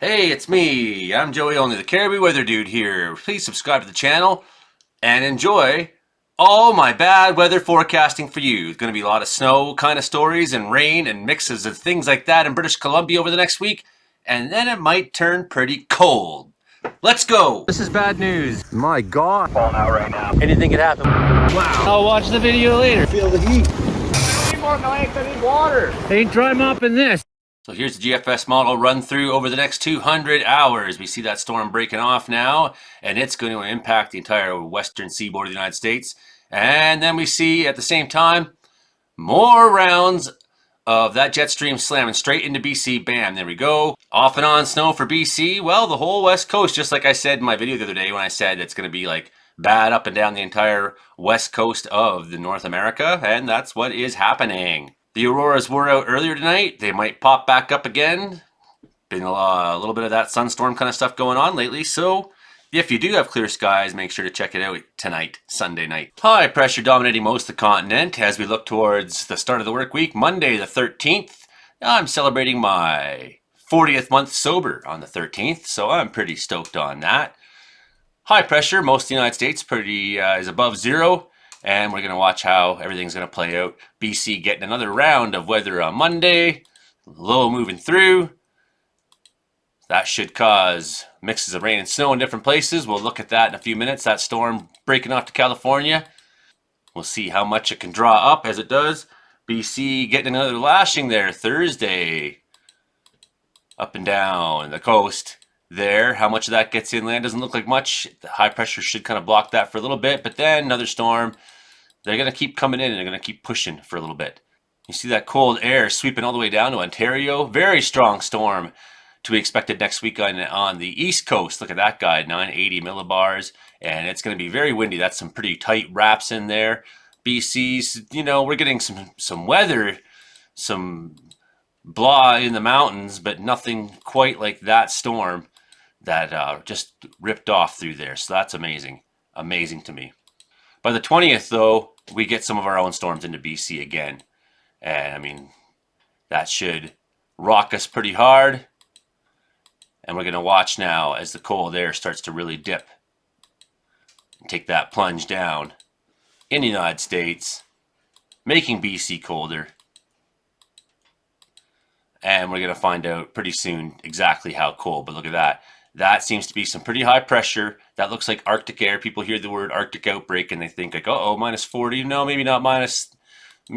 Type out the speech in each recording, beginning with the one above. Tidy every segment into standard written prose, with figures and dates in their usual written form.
Hey, it's me. I'm Joey Only, the Caribou Weather Dude here. Please subscribe to the channel and enjoy all my bad weather forecasting for you. There's going to be a lot of snow kind of stories and rain and mixes of things like that in British Columbia over the next week. And then it might turn pretty cold. Let's go. This is bad news. My God. Falling out right now. Anything could happen. Wow. I'll watch the video later. Feel the heat. I need more knife. I need water. Ain't dry mopping this. So here's the GFS model run through over the next 200 hours. We see that storm breaking off now, and it's going to impact the entire western seaboard of the United States. And then we see at the same time more rounds of that jet stream slamming straight into BC. Bam, there we go. Off and on snow for BC. Well, the whole west coast, just like I said in my video the other day when I said it's going to be like bad up and down the entire west coast of the North America, and that's what is happening. The auroras were out earlier tonight. They might pop back up again. Been a little bit of that sunstorm kind of stuff going on lately. So if you do have clear skies, make sure to check it out tonight, Sunday night. High pressure dominating most of the continent as we look towards the start of the work week, Monday the 13th. I'm celebrating my 40th month sober on the 13th, so I'm pretty stoked on that. High pressure, most of the United States is above zero. And we're going to watch how everything's going to play out. BC getting another round of weather on Monday. Low moving through. That should cause mixes of rain and snow in different places. We'll look at that in a few minutes. That storm breaking off to California. We'll see how much it can draw up as it does. BC getting another lashing there Thursday. Up and down the coast there. How much of that gets inland doesn't look like much. The high pressure should kind of block that for a little bit, but then another storm. They're going to keep coming in and they're going to keep pushing for a little bit. You see that cold air sweeping all the way down to Ontario. Very strong storm to be expected next week on the east coast. Look at that guy, 980 millibars, and it's going to be very windy. That's some pretty tight wraps in there. BC's, we're getting some weather, some blah in the mountains, but nothing quite like that storm that just ripped off through there. So that's amazing. Amazing to me. By the 20th, though, we get some of our own storms into BC again. And, I mean, that should rock us pretty hard. And we're going to watch now as the cold air starts to really dip and take that plunge down in the United States, making BC colder. And we're going to find out pretty soon exactly how cold. But look at that. That seems to be some pretty high pressure. That looks like Arctic air. People hear the word Arctic outbreak and they think like, oh, minus 40. No, maybe not minus, I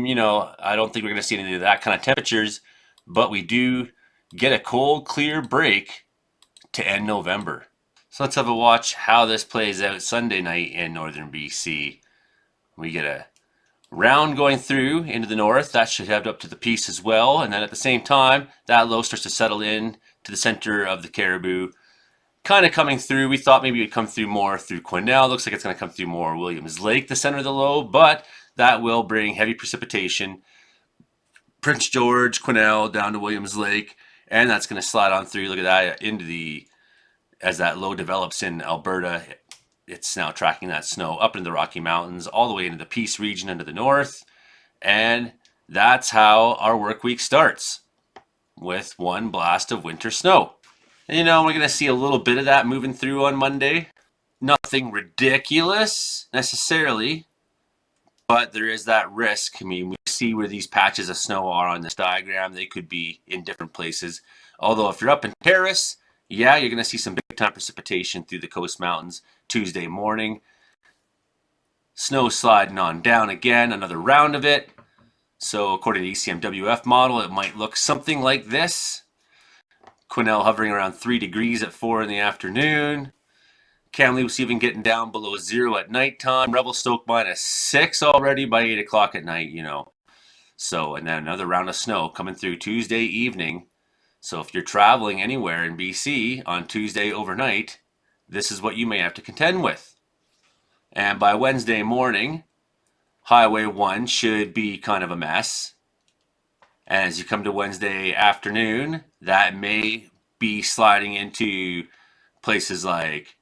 don't think we're going to see any of that kind of temperatures. But we do get a cold, clear break to end November. So let's have a watch how this plays out Sunday night in northern BC. We get a round going through into the north. That should head up to the Peace as well. And then at the same time, that low starts to settle in to the center of the Caribou. Kind of coming through. We thought maybe it would come through more through Quesnel. Looks like it's going to come through more Williams Lake, the center of the low, but that will bring heavy precipitation. Prince George, Quesnel, down to Williams Lake, and that's going to slide on through. Look at that into as that low develops in Alberta. It's now tracking that snow up into the Rocky Mountains, all the way into the Peace region into the north. And that's how our work week starts, with one blast of winter snow. And, we're going to see a little bit of that moving through on Monday. Nothing ridiculous necessarily, but there is that risk. I mean, we see where these patches of snow are on this diagram. They could be in different places. Although if you're up in Paris, yeah, you're going to see some big time precipitation through the coast mountains Tuesday morning. Snow sliding on down again, another round of it. So according to the ECMWF model, it might look something like this. Quesnel hovering around 3 degrees at 4 in the afternoon. Kamloops even getting down below 0 at nighttime. Revelstoke -6 already by 8 o'clock at night, So, and then another round of snow coming through Tuesday evening. So if you're traveling anywhere in BC on Tuesday overnight, this is what you may have to contend with. And by Wednesday morning, Highway 1 should be kind of a mess. And as you come to Wednesday afternoon, that may be sliding into places like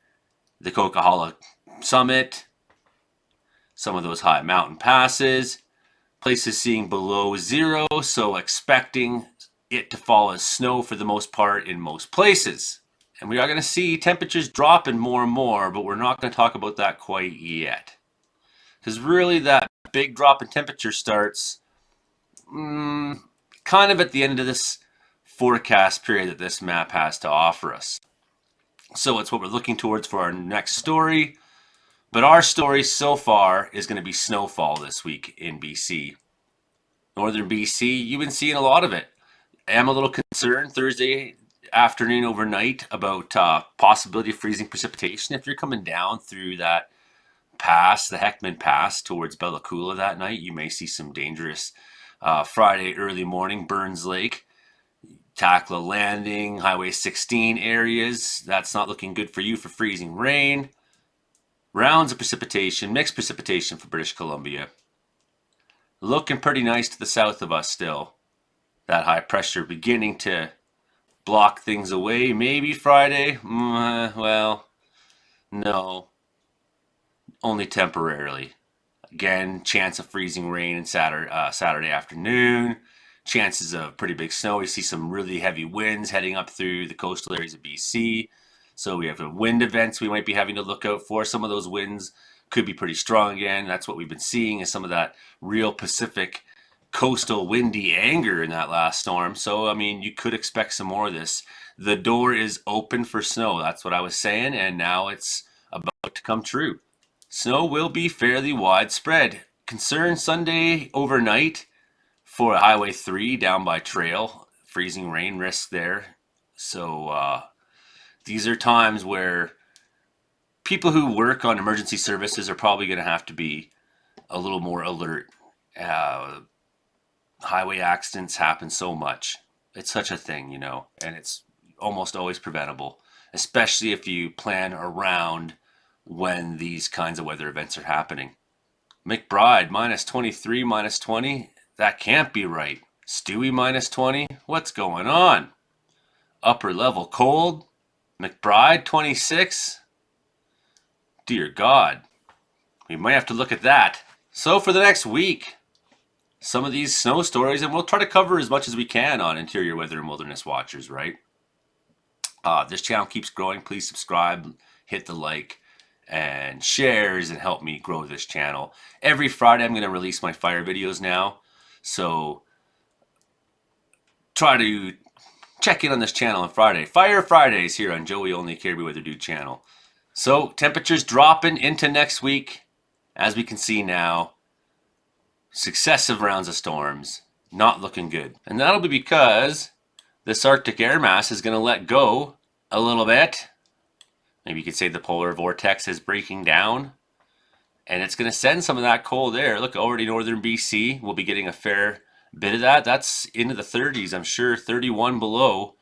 the Coquihalla Summit, some of those high mountain passes, places seeing below 0, so expecting it to fall as snow for the most part in most places. And we are going to see temperatures dropping more and more, but we're not going to talk about that quite yet. Because really that big drop in temperature starts kind of at the end of this forecast period that this map has to offer us. So it's what we're looking towards for our next story. But our story so far is going to be snowfall this week in BC. Northern BC, you've been seeing a lot of it. I am a little concerned Thursday afternoon overnight about possibility of freezing precipitation. If you're coming down through that pass, the Heckman Pass towards Bella Coola that night, you may see some dangerous Friday early morning Burns Lake, Takla Landing, Highway 16 areas. That's not looking good for you for freezing rain. Rounds of precipitation, mixed precipitation for British Columbia. Looking pretty nice to the south of us still. That high pressure beginning to block things away. Maybe Friday? Well, no. Only temporarily. Again, chance of freezing rain in Saturday afternoon. Chances of pretty big snow. We see some really heavy winds heading up through the coastal areas of BC. So we have wind events we might be having to look out for. Some of those winds could be pretty strong again. That's what we've been seeing is some of that real Pacific coastal windy anger in that last storm. So, I mean, you could expect some more of this. The door is open for snow. That's what I was saying. And now it's about to come true. Snow will be fairly widespread. Concern Sunday overnight for Highway 3 down by Trail. Freezing rain risk there. So these are times where people who work on emergency services are probably going to have to be a little more alert. Highway accidents happen so much. It's such a thing, and it's almost always preventable, especially if you plan around when these kinds of weather events are happening. McBride, minus 23, minus 20. That can't be right. Stewie, minus 20. What's going on? Upper level cold. McBride, 26. Dear God. We might have to look at that. So for the next week, some of these snow stories, and we'll try to cover as much as we can on Interior Weather and Wilderness Watchers, right? This channel keeps growing. Please subscribe, hit the like, and shares, and help me grow this channel. Every Friday I'm going to release my fire videos now. So try to check in on this channel on Friday. Fire Fridays here on Joey Only Caribbean Weather Dude channel. So temperatures dropping into next week. As we can see now, successive rounds of storms, not looking good. And that'll be because this Arctic air mass is going to let go a little bit. Maybe you could say the polar vortex is breaking down. And it's going to send some of that cold air. Look, already northern BC, we'll be getting a fair bit of that. That's into the 30s, I'm sure, 31 below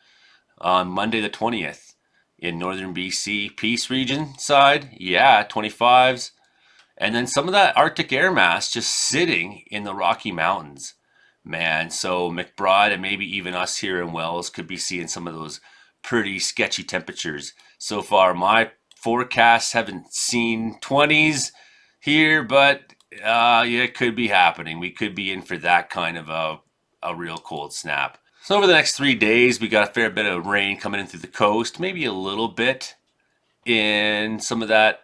on Monday the 20th. In northern BC, Peace region side, yeah, 25s. And then some of that Arctic air mass just sitting in the Rocky Mountains. Man, so McBride and maybe even us here in Wells could be seeing some of those pretty sketchy temperatures. So far, my forecasts haven't seen 20s here, but yeah, it could be happening. We could be in for that kind of a real cold snap. So over the next 3 days, we got a fair bit of rain coming in through the coast, maybe a little bit in some of that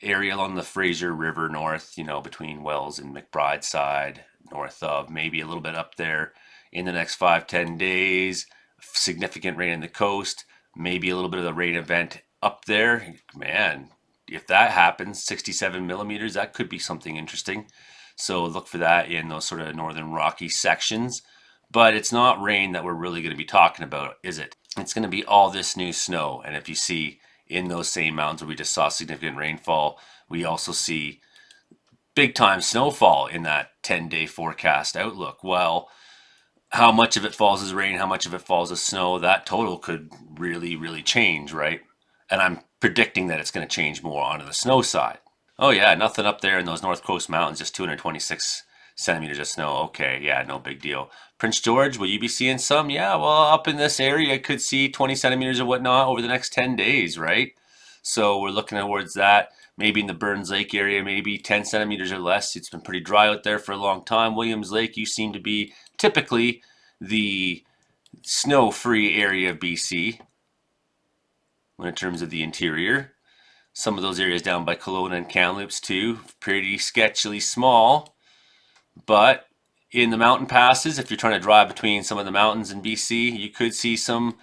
area along the Fraser River north, between Wells and McBride side, north of, maybe a little bit up there in the next 5-10 days. Significant rain in the coast, maybe a little bit of the rain event up there. Man, if that happens, 67 millimeters, that could be something interesting. So look for that in those sort of northern Rocky sections. But it's not rain that we're really going to be talking about, is it? It's going to be all this new snow. And if you see in those same mountains where we just saw significant rainfall, we also see big time snowfall in that 10-day forecast outlook. Well, how much of it falls as rain, how much of it falls as snow, that total could really, really change, right? And I'm predicting that it's going to change more onto the snow side. Oh yeah, nothing up there in those North Coast mountains, just 226 centimeters of snow. Okay, yeah, no big deal. Prince George, will you be seeing some? Yeah, well, up in this area, I could see 20 centimeters or whatnot over the next 10 days, right? So we're looking towards that. Maybe in the Burns Lake area, maybe 10 centimeters or less. It's been pretty dry out there for a long time. Williams Lake, you seem to be typically the snow-free area of BC in terms of the interior. Some of those areas down by Kelowna and Kamloops too, pretty sketchily small. But in the mountain passes, if you're trying to drive between some of the mountains in BC, you could see some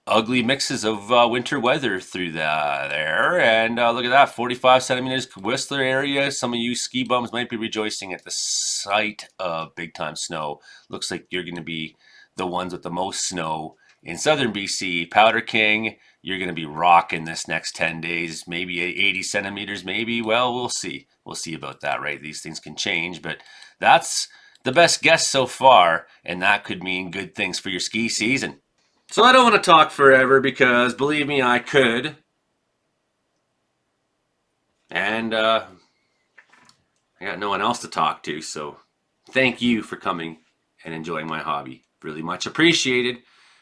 ugly mixes of winter weather through there. And look at that, 45 centimeters, Whistler area. Some of you ski bums might be rejoicing at the sight of big time snow. Looks like you're going to be the ones with the most snow in southern BC. Powder King, you're going to be rocking this next 10 days, maybe 80 centimeters, maybe. Well, we'll see. We'll see about that, right? These things can change, but that's the best guess so far, and that could mean good things for your ski season. So I don't want to talk forever because, believe me, I could. And I got no one else to talk to, so thank you for coming and enjoying my hobby. Really much appreciated.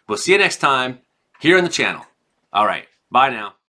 We'll see you next time here on the channel. All right, bye now.